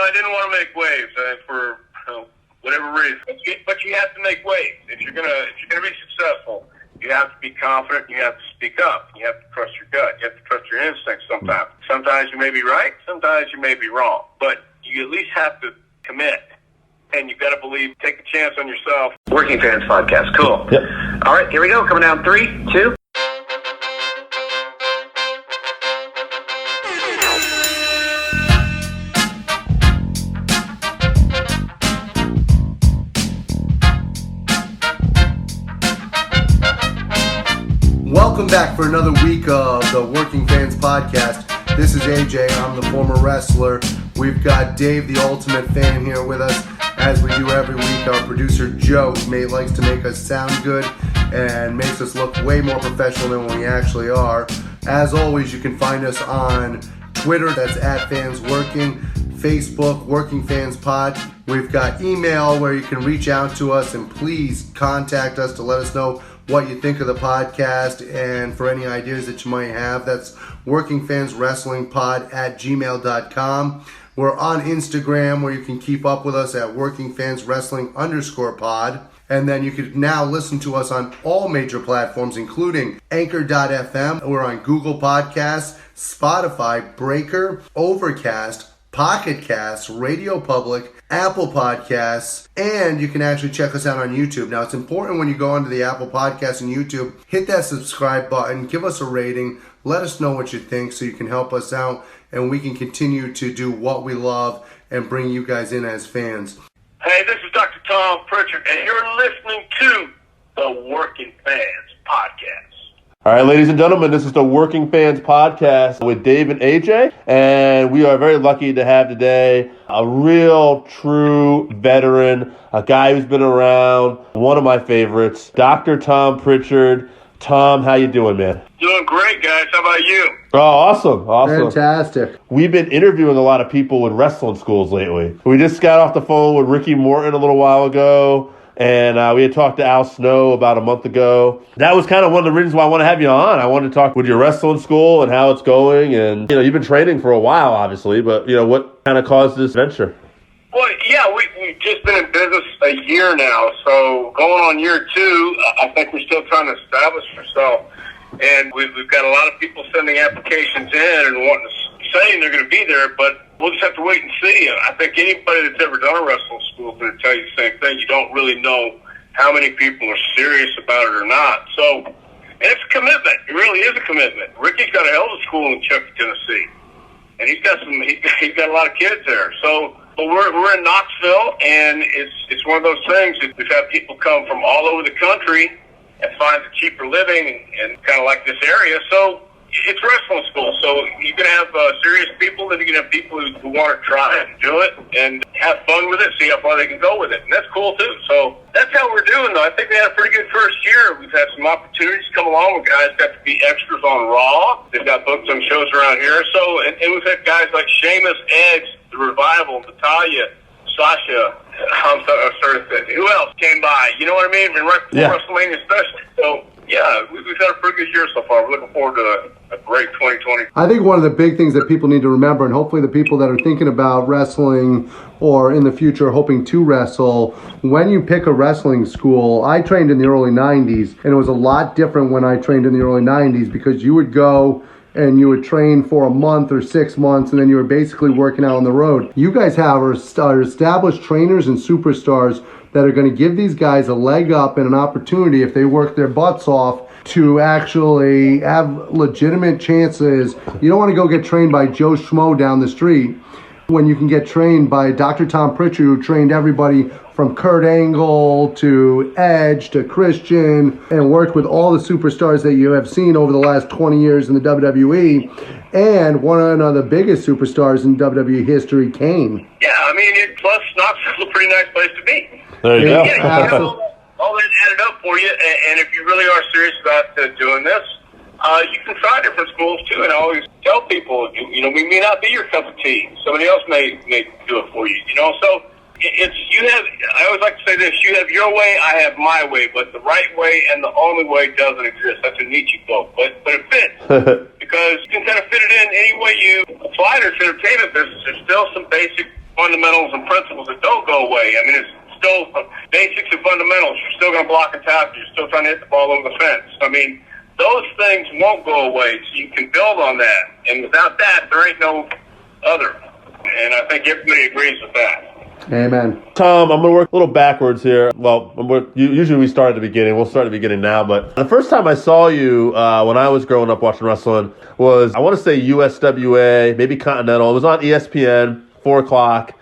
I didn't want to make waves for whatever reason. But you have to make waves. If you're gonna be successful, you have to be confident. You have to speak up. You have to trust your gut. You have to trust your instincts sometimes. Sometimes you may be right. Sometimes you may be wrong. But you at least have to commit. And you've got to believe. Take a chance on yourself. Working Fans Podcast. Cool. Yep. All right, here we go. Coming down 3, 2. Welcome back for another week of the Working Fans Podcast. This is AJ. I'm the former wrestler. We've got Dave, the ultimate fan, here with us. As we do every week, our producer Joe likes to make us sound good and makes us look way more professional than we actually are. As always, you can find us on Twitter, that's @FansWorking, Facebook, Working Fans Pod. We've got email where you can reach out to us and please contact us to let us know what you think of the podcast and for any ideas that you might have. That's workingfanswrestlingpod@gmail.com. We're on Instagram where you can keep up with us at workingfanswrestling_pod. And then you can now listen to us on all major platforms, including Anchor.fm. We're on Google Podcasts, Spotify, Breaker, Overcast, Pocket Casts, Radio Public, Apple Podcasts, and you can actually check us out on YouTube. Now, it's important when you go onto the Apple Podcasts and YouTube, hit that subscribe button, give us a rating, let us know what you think so you can help us out and we can continue to do what we love and bring you guys in as fans. Hey, this is Dr. Tom Prichard, and you're listening to the Working Fans Podcast. All right, ladies and gentlemen, this is the Working Fans Podcast with Dave and AJ, and we are very lucky to have today a real, true veteran, a guy who's been around, one of my favorites, Dr. Tom Prichard. Tom, how you doing, man? Doing great, guys. How about you? Oh, awesome. Fantastic. We've been interviewing a lot of people with wrestling schools lately. We just got off the phone with Ricky Morton a little while ago. And we had talked to Al Snow about a month ago. That was kind of one of the reasons why I want to have you on. I wanted to talk with your wrestling school and how it's going. And, you've been training for a while, obviously. But, what kind of caused this venture? Well, yeah, we've just been in business a year now. So going on year 2, I think we're still trying to establish ourselves. And we've got a lot of people sending applications in and saying they're going to be there, but we'll just have to wait and see. I think anybody that's ever done a wrestling school is going to tell you the same thing. You don't really know how many people are serious about it or not. So, and it's a commitment. It really is a commitment. Ricky's got a hell of a school in Chuck, Tennessee, and he's got a lot of kids there. So, but we're in Knoxville, and it's one of those things that we've had people come from all over the country and find a cheaper living and kind of like this area. So it's wrestling school. So you can have serious people, and you can have people who want to try and do it and have fun with it, see how far they can go with it. And that's cool, too. So that's how we're doing, though. I think we had a pretty good first year. We've had some opportunities come along where guys got to be extras on Raw. They've got booked some shows around here. So, and we've had guys like Sheamus, Edge, The Revival, Natalya, Sasha. Who else came by? You know what I mean? And right before WrestleMania especially. So, yeah, we've had a pretty good year so far. We're looking forward to a great 2020. I think one of the big things that people need to remember, and hopefully the people that are thinking about wrestling or in the future hoping to wrestle, when you pick a wrestling school, I trained in the early 90s, and it was a lot different when I trained in the early 90s because you would go and you would train for a month or 6 months, and then you were basically working out on the road. You guys are established trainers and superstars that are going to give these guys a leg up and an opportunity if they work their butts off to actually have legitimate chances. You don't want to go get trained by Joe Schmo down the street when you can get trained by Dr. Tom Prichard, who trained everybody from Kurt Angle to Edge to Christian and worked with all the superstars that you have seen over the last 20 years in the WWE, and one of the biggest superstars in WWE history, Kane. Yeah, I mean, plus Knoxville's a pretty nice place to be. There you go. Yeah, you have all that added up for you, and if you really are serious about doing this, you can try different schools too. And I always tell people, we may not be your cup of tea. Somebody else may do it for you. So I always like to say this: you have your way, I have my way, but the right way and the only way doesn't exist. That's a Nietzsche quote, but it fits because you can kind of fit it in any way you apply to this entertainment business. There's still some basic fundamentals and principles that don't go away. I mean, it's still basics and fundamentals. You're still going to block and tackle. You're still trying to hit the ball over the fence. I mean, those things won't go away, so you can build on that. And without that, there ain't no other. And I think everybody agrees with that. Amen. Tom, I'm going to work a little backwards here. Well, usually we start at the beginning. We'll start at the beginning now. But the first time I saw you when I was growing up watching wrestling was, I want to say USWA, maybe Continental. It was on ESPN, 4 o'clock.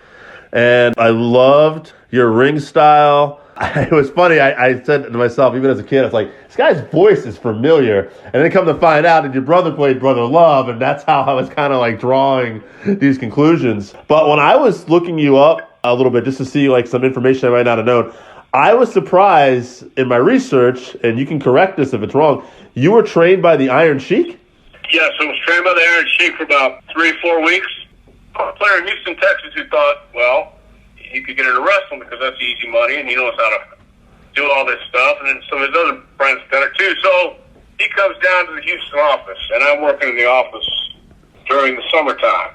And I loved your ring style. It was funny. I said to myself, even as a kid, I was like, this guy's voice is familiar. And then come to find out that your brother played Brother Love. And that's how I was kind of like drawing these conclusions. But when I was looking you up a little bit just to see like some information I might not have known, I was surprised in my research, and you can correct this if it's wrong, you were trained by the Iron Sheik? Yes, I was trained by the Iron Sheik for about 3-4 weeks. A player in Houston, Texas who thought, well, he could get into wrestling because that's easy money and he knows how to do all this stuff. And then some of his other friends done it too. So he comes down to the Houston office, and I'm working in the office during the summertime.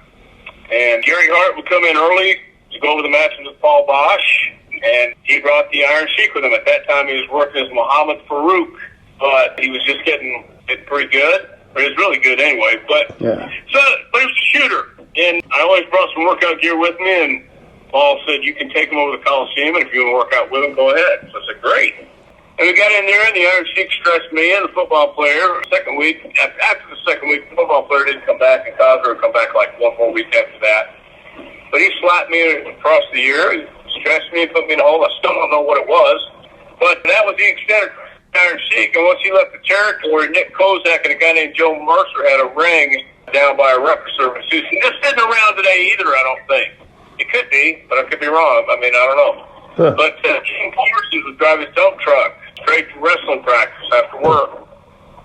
And Gary Hart would come in early to go over the matches with Paul Bosch, and he brought the Iron Sheik with him. At that time, he was working as Muhammad Farouk, but he was just getting it pretty good. Or he was really good anyway. But he was a shooter, and I always brought some workout gear with me. And Paul said, "You can take him over to the Coliseum, and if you want to work out with him, go ahead." So I said, "Great." And we got in there, and the Iron Sheik stretched me and the football player. Second week, after the second week, the football player didn't come back, and Cosner would come back like 1 more week after that. But he slapped me across the ear, he stretched me and put me in a hole. I still don't know what it was. But that was the extent of Iron Sheik. And once he left the territory, Nick Kozak and a guy named Joe Mercer had a ring down by a record service. This isn't around today either, I don't think. It could be, but I could be wrong. I mean, I don't know. But King Parsons would drive his dump truck straight to wrestling practice after work.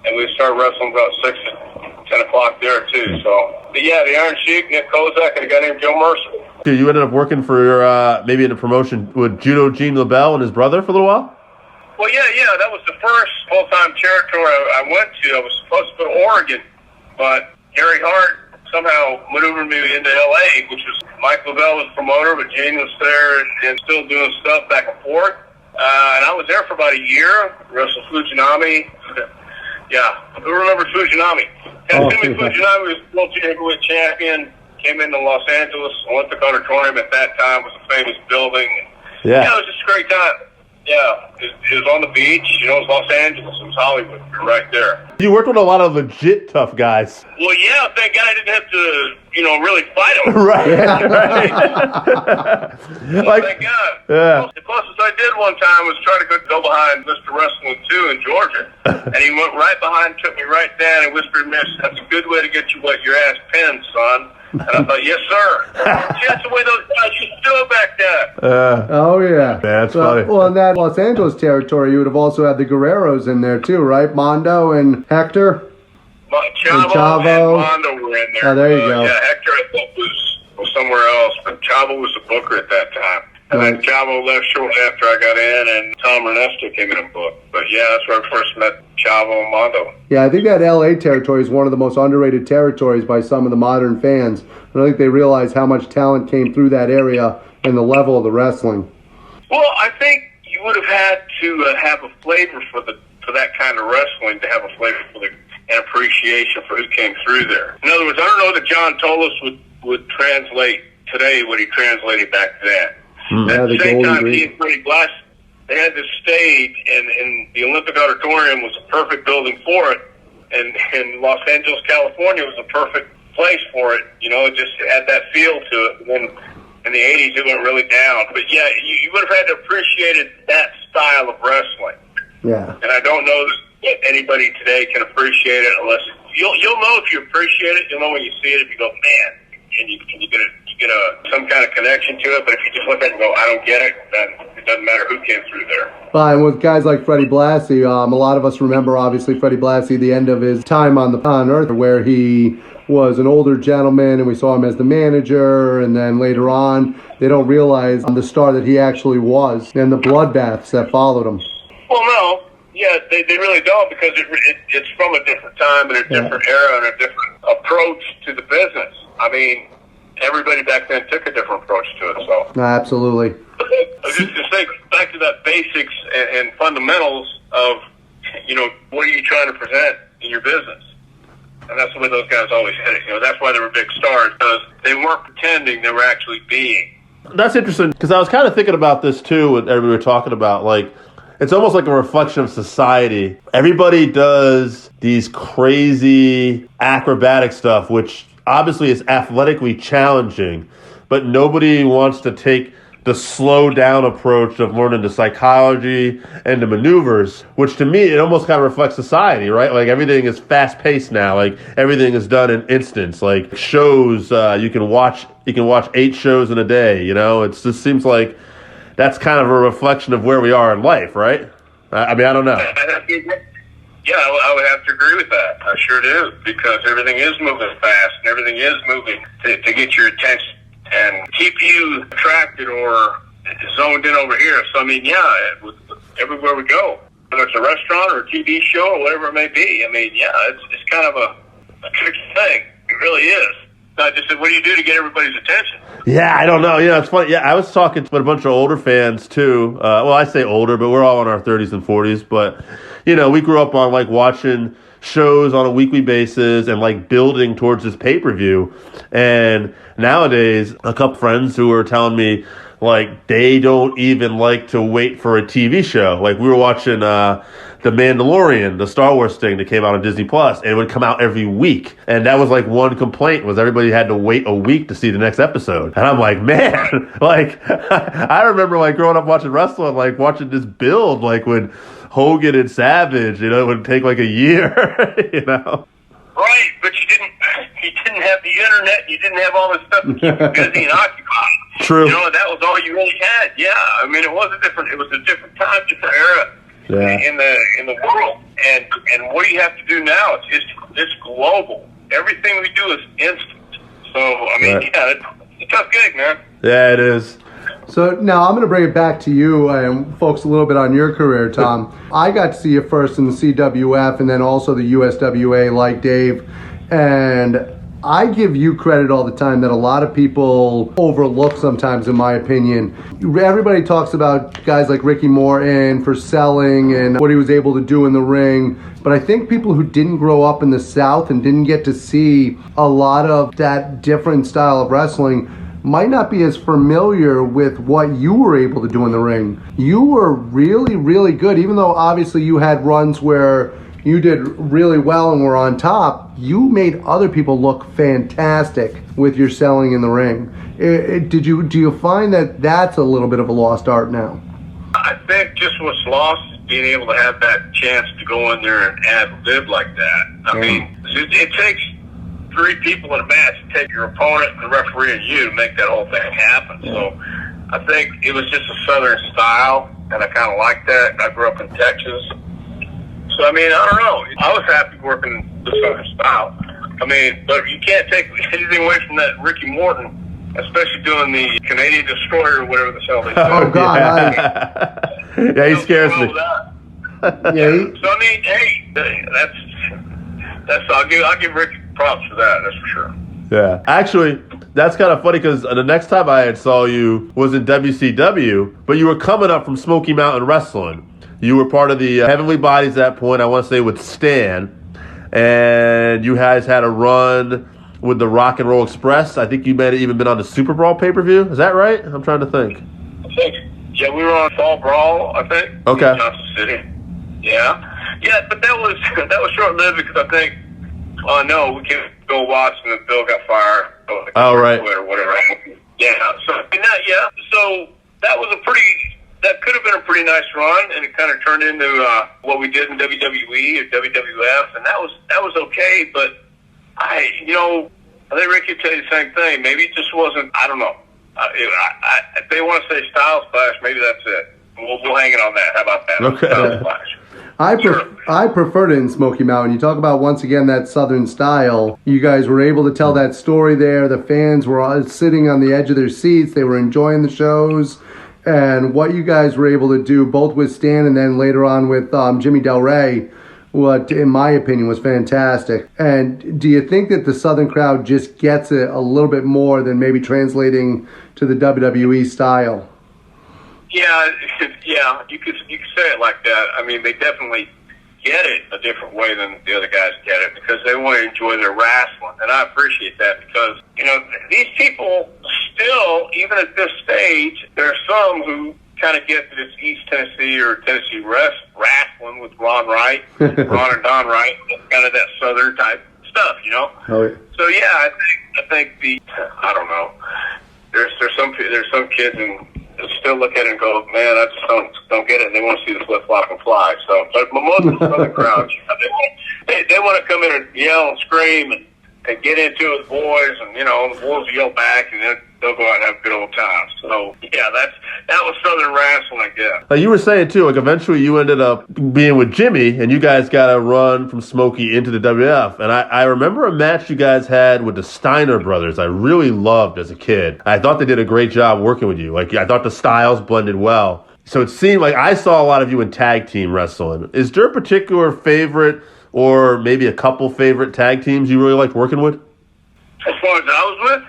And we'd start wrestling about 6 to 10 o'clock there, too. So, but yeah, the Iron Sheik, Nick Kozak, and a guy named Joe Mercer. So you ended up working for maybe in a promotion with Judo Gene LaBelle and his brother for a little while? Well, yeah. That was the first full-time territory I went to. I was supposed to go to Oregon, but Gary Hart somehow maneuvered me into L.A., which was Mike LaBelle was promoter, but Gene was there and still doing stuff back and forth. And I was there for about a year, wrestled Fujinami. Yeah, who remembers Fujinami? Timmy Fujinami was World Heavyweight Champion, came into Los Angeles Olympic Auditorium at that time, was a famous building. Yeah, it was just a great time. Yeah, it was on the beach. You know, it was Los Angeles. It was Hollywood. We were right there. You worked with a lot of legit tough guys. Well, yeah, thank God I didn't have to, really fight them. Right. Thank God. Yeah. The closest I did one time was try to go behind Mr. Wrestling 2 in Georgia. And he went right behind, took me right down, and whispered, "Miss, that's a good way to get you your ass pinned, son." And I thought, "Yes, sir." See, that's the way those guys used to do it back then. Oh, yeah. That's funny. Well, in that Los Angeles territory, you would have also had the Guerreros in there, too, right? Mondo and Hector? Chavo and Mondo were in there. Oh, there you go. Yeah, Hector, I thought, was somewhere else, but Chavo was the booker at that time. And then Chavo left shortly after I got in, and Tom Ernesto came in and booked. But yeah, that's where I first met Chavo and Mondo. Yeah, I think that LA territory is one of the most underrated territories by some of the modern fans. I don't think they realize how much talent came through that area and the level of the wrestling. Well, I think you would have had to have a flavor for that kind of wrestling to have a flavor for an appreciation for who came through there. In other words, I don't know that John Tolos would translate today what he translated back then. At the same time, he and Freddie Glass, they had this stage, and the Olympic Auditorium was a perfect building for it. And Los Angeles, California was a perfect place for it. It just had that feel to it. And then in the 80s, it went really down. But yeah, you would have had to appreciate that style of wrestling. Yeah. And I don't know that anybody today can appreciate it unless you'll know if you appreciate it. You'll know when you see it if you go, man, and you get some kind of connection to it. But if you just look at it and go, I don't get it, then it doesn't matter who came through there. And with guys like Freddie Blassie, a lot of us remember, obviously, Freddie Blassie, the end of his time on Earth, where he was an older gentleman, and we saw him as the manager, and then later on, they don't realize the star that he actually was, and the bloodbaths that followed him. Well, no. Yeah, they really don't, because it's from a different time and a different era and a different approach to the business. I mean, everybody back then took a different approach to it. So Absolutely. I was just going to say, back to that basics and fundamentals of, what are you trying to present in your business? And that's the way those guys always had it. That's why they were big stars, because they weren't pretending, they were actually being. That's interesting, because I was kind of thinking about this too, when everybody were talking about, like, it's almost like a reflection of society. Everybody does these crazy acrobatic stuff, which obviously is athletically challenging, but nobody wants to take the slow down approach of learning the psychology and the maneuvers, which to me, it almost kind of reflects society, right? Like everything is fast paced now. Like everything is done in instants. Like shows, you can watch 8 shows in a day. It just seems like that's kind of a reflection of where we are in life, right? I mean, I don't know. Yeah, I would have to agree with that. I sure do, because everything is moving fast and everything is moving to get your attention and keep you attracted or zoned in over here. So, I mean, everywhere we go, whether it's a restaurant or a TV show or whatever it may be, I mean, it's kind of a tricky thing. It really is. So I just said, what do you do to get everybody's attention? Yeah, I don't know. It's funny. Yeah, I was talking to a bunch of older fans, too. Well, I say older, but we're all in our 30s and 40s. But, we grew up on, like, watching shows on a weekly basis and like building towards this pay-per-view. And nowadays, a couple friends who were telling me like they don't even like to wait for a TV show. Like we were watching The Mandalorian, the Star Wars thing that came out on Disney Plus, and it would come out every week. And that was like one complaint, was everybody had to wait a week to see the next episode. And I'm like, man, like I remember like growing up watching wrestling, like watching this build, like when Hogan and Savage, it would take like a year, Right, but you didn't have the internet, you didn't have all this stuff to keep you busy and occupied. True. That was all you really had. Yeah, I mean, it was a different time, different era. Yeah. In the world, and what do you have to do now? It's global. Everything we do is instant. So I mean, right. It's a tough gig, man. Yeah, it is. So now I'm going to bring it back to you and focus a little bit on your career, Tom. I got to see you first in the CWF and then also the USWA, like Dave, and I give you credit all the time that a lot of people overlook sometimes, in my opinion. Everybody talks about guys like Ricky Morton for selling and what he was able to do in the ring. But I think people who didn't grow up in the South and didn't get to see a lot of that different style of wrestling might not be as familiar with what you were able to do in the ring. You were really, really good, even though obviously you had runs where you did really well and were on top. You made other people look fantastic with your selling in the ring. Do you find that that's a little bit of a lost art now? I think just what's lost is being able to have that chance to go in there and ad-lib like that. I mean, it takes 3 people in a match to take your opponent, the referee, and you to make that whole thing happen. So I think it was just a Southern style, and I kind of like that. I grew up in Texas. So, I mean, I don't know. I was happy working the Southern style. I mean, but you can't take anything away from that Ricky Morton, especially doing the Canadian Destroyer or whatever the hell they say. Oh, God. Yeah, he scares me. Yeah. So, I mean, hey, that's I'll give Ricky props for that, that's for sure. Yeah. Actually, that's kind of funny because the next time I had saw you was in WCW, but you were coming up from Smoky Mountain Wrestling. You were part of the Heavenly Bodies at that point, I want to say with Stan, and you guys had a run with the Rock and Roll Express. I think you may have even been on the Super Brawl pay-per-view. Is that right? I'm trying to think. Yeah, we were on Fall Brawl, I think. Okay. In Johnson City. Yeah, but that was short-lived because I think, we can't go watch and then Bill got fired. Oh, right. Or whatever. Yeah. So that could have been a pretty nice run, and it kind of turned into what we did in WWE or WWF, and that was okay. But I think Ricky would tell you the same thing. Maybe it just wasn't. I don't know. If they want to say Style Splash, maybe that's it. We'll hang it on that. How about that? Okay. Style Splash. I preferred it in Smoky Mountain. You talk about, once again, that Southern style. You guys were able to tell that story there. The fans were all sitting on the edge of their seats. They were enjoying the shows. And what you guys were able to do, both with Stan and then later on with Jimmy Del Rey, what, in my opinion, was fantastic. And do you think that the Southern crowd just gets it a little bit more than maybe translating to the WWE style? Yeah, you could say it like that. I mean, they definitely get it a different way than the other guys get it because they want to enjoy their wrestling, and I appreciate that because these people still, even at this stage, there are some who kind of get this East Tennessee or Tennessee wrestling with Ron Wright, Ron and Don Wright, kind of that Southern type stuff, Oh, yeah. So yeah, I think I don't know. There's some kids and still look at it and go, man, I just don't get it. And they want to see the flip flop and fly. So, but most of the Southern crowds, they want to come in and yell and scream and get into it with boys, and the boys will yell back, and then they'll go out and have a good old time. So yeah, that was Southern wrestling, I guess. Like you were saying too, like eventually you ended up being with Jimmy, and you guys got a run from Smokey into the WF. And I remember a match you guys had with the Steiner brothers. I really loved as a kid. I thought they did a great job working with you. Like I thought the styles blended well. So it seemed like I saw a lot of you in tag team wrestling. Is there a particular favorite or maybe a couple favorite tag teams you really liked working with? As far as I was with?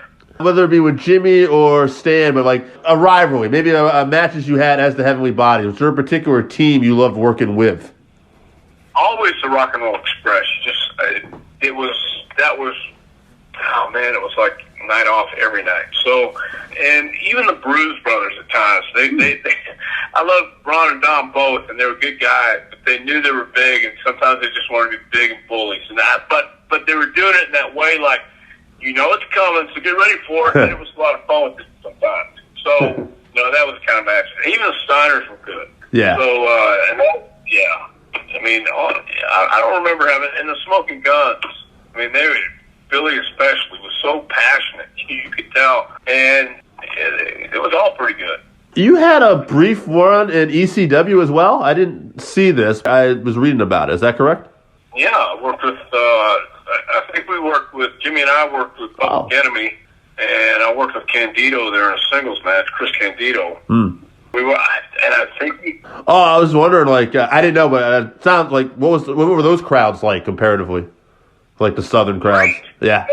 Whether it be with Jimmy or Stan, but like a rivalry, maybe a matches you had as the Heavenly Body. Was there a particular team you loved working with? Always the Rock and Roll Express. It was like night off every night. So, and even the Bruise Brothers at times, they I love Ron and Don both, and they were good guys, but they knew they were big, and sometimes they just wanted to be big and bullies. And but they were doing it in that way, like, it's coming, so get ready for it. And it was a lot of fun with it sometimes. So, that was the kind of match. Even the Steiners were good. Yeah. So, yeah. I mean, I don't remember having, and the Smoking Guns. I mean, Billy especially was so passionate, you could tell, and it was all pretty good. You had a brief run in ECW as well? I didn't see this. I was reading about it. Is that correct? Yeah, I worked with, I think we worked with, Jimmy and I worked with Public Enemy, and I worked with Candido there in a singles match, Chris Candido. We were, and I think I was wondering, like, I didn't know, but it sounds like, what were those crowds like comparatively? Like the Southern crowds? Yeah.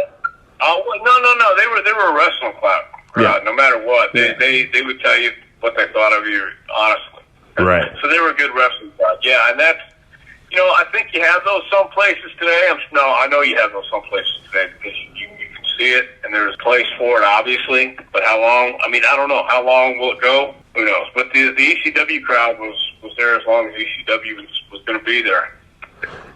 Oh, no, they were a wrestling crowd. Yeah. No matter what, they would tell you what they thought of you, honestly. Right. So they were a good wrestling crowd. Yeah, and that's, I think you have those some places today. I know you have those some places today because you can see it, and there's a place for it, obviously. But how long? I mean, I don't know. How long will it go? Who knows? But the ECW crowd was there as long as ECW was going to be there.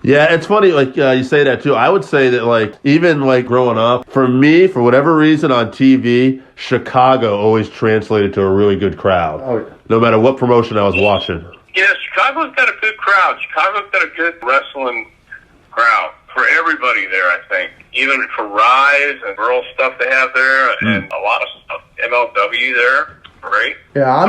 Yeah, it's funny, like, you say that, too. I would say that, like, even, like, growing up, for me, for whatever reason on TV, Chicago always translated to a really good crowd. Oh, yeah. No matter what promotion I was watching. Yeah, Chicago's got a good crowd. Chicago's got a good wrestling crowd for everybody there, I think. Even for Rise and Girl stuff they have there, and a lot of stuff. MLW there, great. Yeah, a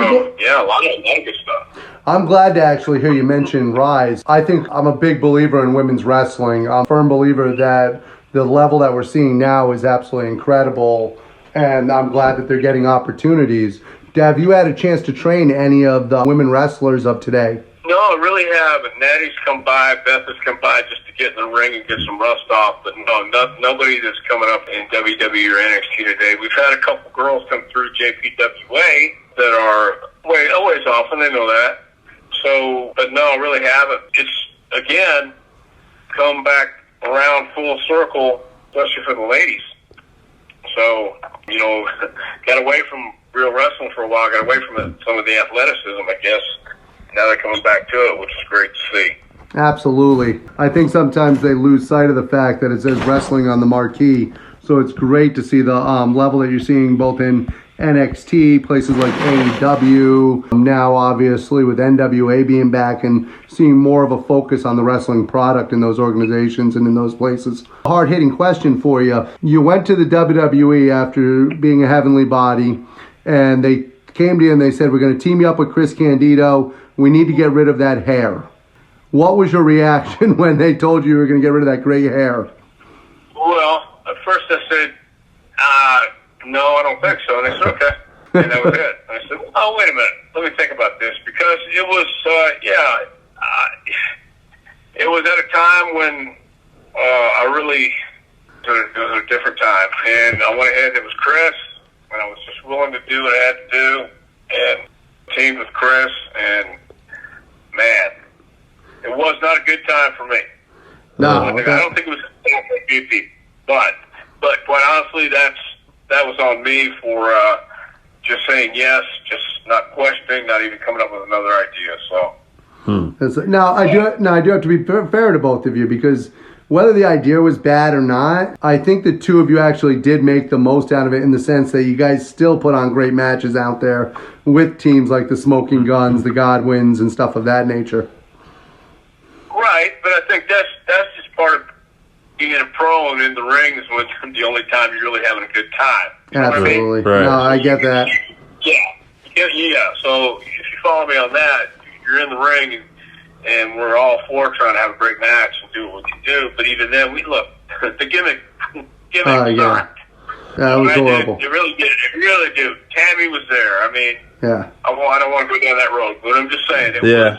lot of good stuff. I'm glad to actually hear you mention Rise. I think I'm a big believer in women's wrestling. I'm a firm believer that the level that we're seeing now is absolutely incredible, and I'm glad that they're getting opportunities. Have you had a chance to train any of the women wrestlers of today? No, I really haven't. Natty's come by, Beth has come by just to get in the ring and get some rust off, but nobody that's coming up in WWE or NXT today. We've had a couple girls come through JPWA that are always off, and they know that. So, but no, I really haven't. It's, again, come back around full circle, especially for the ladies. So, got away from real wrestling for a while, got away from some of the athleticism, I guess. Now they're coming back to it, which is great to see. Absolutely. I think sometimes they lose sight of the fact that it says wrestling on the marquee. So it's great to see the level that you're seeing both in NXT, places like AEW, now obviously with NWA being back and seeing more of a focus on the wrestling product in those organizations and in those places. Hard-hitting question for you. You went to the WWE after being a Heavenly Body, and they came to you and they said, we're going to team you up with Chris Candido. We need to get rid of that hair. What was your reaction when they told you were going to get rid of that gray hair? Well, at first I said, no, I don't think so. And they said, okay. And that was it. And I said, oh, wait a minute. Let me think about this. Because it was, It was at a time when I really, it was a different time. And I went ahead, it was Chris, and I was just willing to do what I had to do. And teamed with Chris, and man, it was not a good time for me. No, I don't think it was goofy, but quite honestly, that was on me for just saying yes, just not questioning, not even coming up with another idea. So now I do have to be fair to both of you, because whether the idea was bad or not, I think the two of you actually did make the most out of it, in the sense that you guys still put on great matches out there with teams like the Smoking Guns, the Godwins, and stuff of that nature. Right, but I think that's just part of being a pro, and in the ring is when the only time you're really having a good time. You know Absolutely. what I mean? Right. No, I get that. Yeah. So if you follow me on that, you're in the ring, and we're all four trying to have a great match and do what we can do. But even then, we look the gimmick sucked. That was horrible. It really did. It really did. Tammy was there. I mean, Yeah. I don't want to go down that road, but I'm just saying it was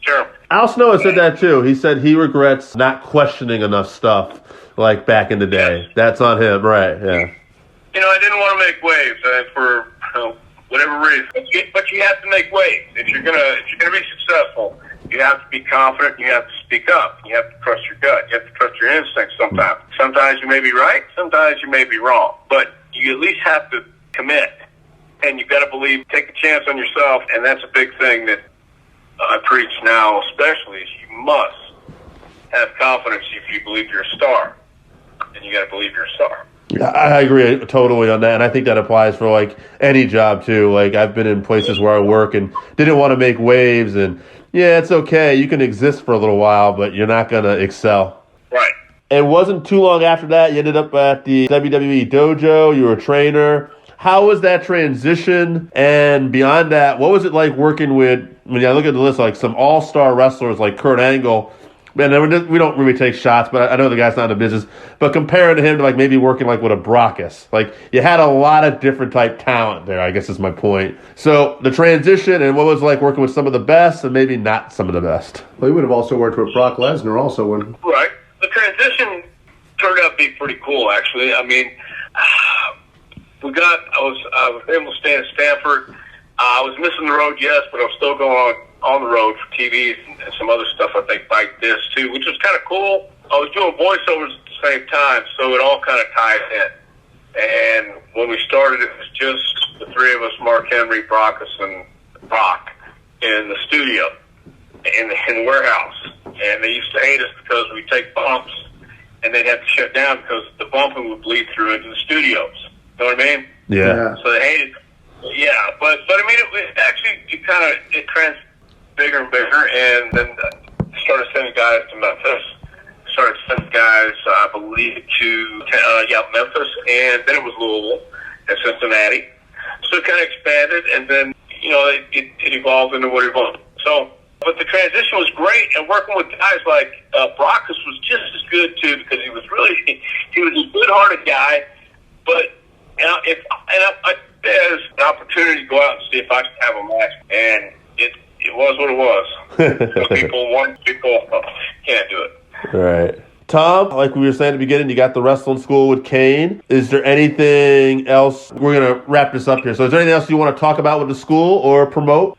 terrible. Al Snow has said that too. He said he regrets not questioning enough stuff like back in the day. Yes. That's on him, right? Yeah. You know, I didn't want to make waves for whatever reason, but you have to make waves if you're gonna be successful. You have to be confident. You have to speak up. You have to trust your gut. You have to trust your instincts. Sometimes you may be right. Sometimes you may be wrong. But you at least have to commit, and you've got to believe. Take a chance on yourself, and that's a big thing that I preach now, especially. Is you must have confidence if you believe you're a star, and you got to believe you're a star. Yeah, I agree totally on that, and I think that applies for like any job too. Like I've been in places where I work and didn't want to make waves, and yeah, it's okay. You can exist for a little while, but you're not gonna excel. Right. It wasn't too long after that you ended up at the WWE dojo. You were a trainer. How was that transition? And beyond that, what was it like working with? When I look at the list, like some all-star wrestlers like Kurt Angle. Man, we don't really take shots, but I know the guy's not in the business. But comparing to him to like maybe working like with a Brockus, like you had a lot of different type talent there, I guess is my point. So the transition, and what was it like working with some of the best and maybe not some of the best? Well, you would have also worked with Brock Lesnar also, wouldn't you? Right. The transition turned out to be pretty cool, actually. I mean, I was able to stay in Stanford. I was missing the road, yes, but I was still going on the road for TVs and some other stuff, I think, like this, too, which was kind of cool. I was doing voiceovers at the same time, so it all kind of ties in. And when we started, it was just the three of us, Mark Henry, Brockus, and Brock, in the studio, in the warehouse. And they used to hate us because we'd take bumps, and they'd have to shut down because the bumping would bleed through into the studios. You know what I mean? Yeah. So they hated. Yeah, but I mean, it trans bigger and bigger, and then started sending guys to Memphis. Started sending guys, I believe, to Memphis, and then it was Louisville and Cincinnati. So it kind of expanded, and then it evolved into what it evolved. So, but the transition was great, and working with guys like Brockus was just as good too, because he was a good-hearted guy, but. There's an opportunity to go out and see if I can have a match, and it was what it was. Some people can't do it. Right. Tom, like we were saying at the beginning, you got the wrestling school with Kane. Is there anything else? We're going to wrap this up here. So is there anything else you want to talk about with the school or promote?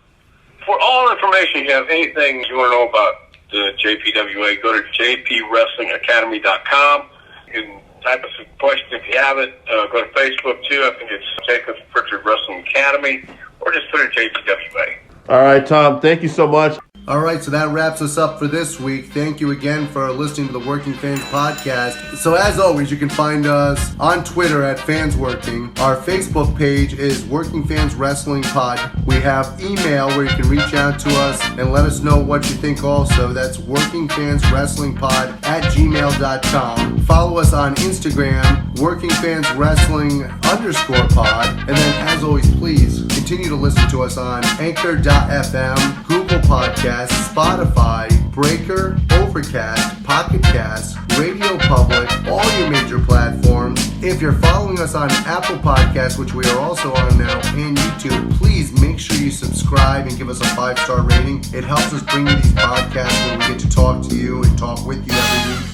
For all information, you have anything you want to know about the JPWA, go to jpwrestlingacademy.com. You can type us a question if you have it. Go to Facebook, too. I think it's Jacob Prichard Wrestling Academy, or just put it JPWA. All right, Tom, thank you so much. All right, so that wraps us up for this week. Thank you again for listening to the Working Fans Podcast. So as always, you can find us on Twitter at FansWorking. Our Facebook page is Working Fans Wrestling Pod. We have email where you can reach out to us and let us know what you think also. That's workingfanswrestlingpod@gmail.com. Follow us on Instagram, workingfanswrestling_pod. And then as always, please continue to listen to us on Anchor.fm, Google Podcasts, Spotify, Breaker, Overcast, Pocket Cast, Radio Public, all your major platforms. If if you're following us on Apple Podcasts, which we are also on now, and YouTube, please make sure you subscribe and give us a 5-star rating. It helps us bring you these podcasts where we get to talk to you and talk with you every week.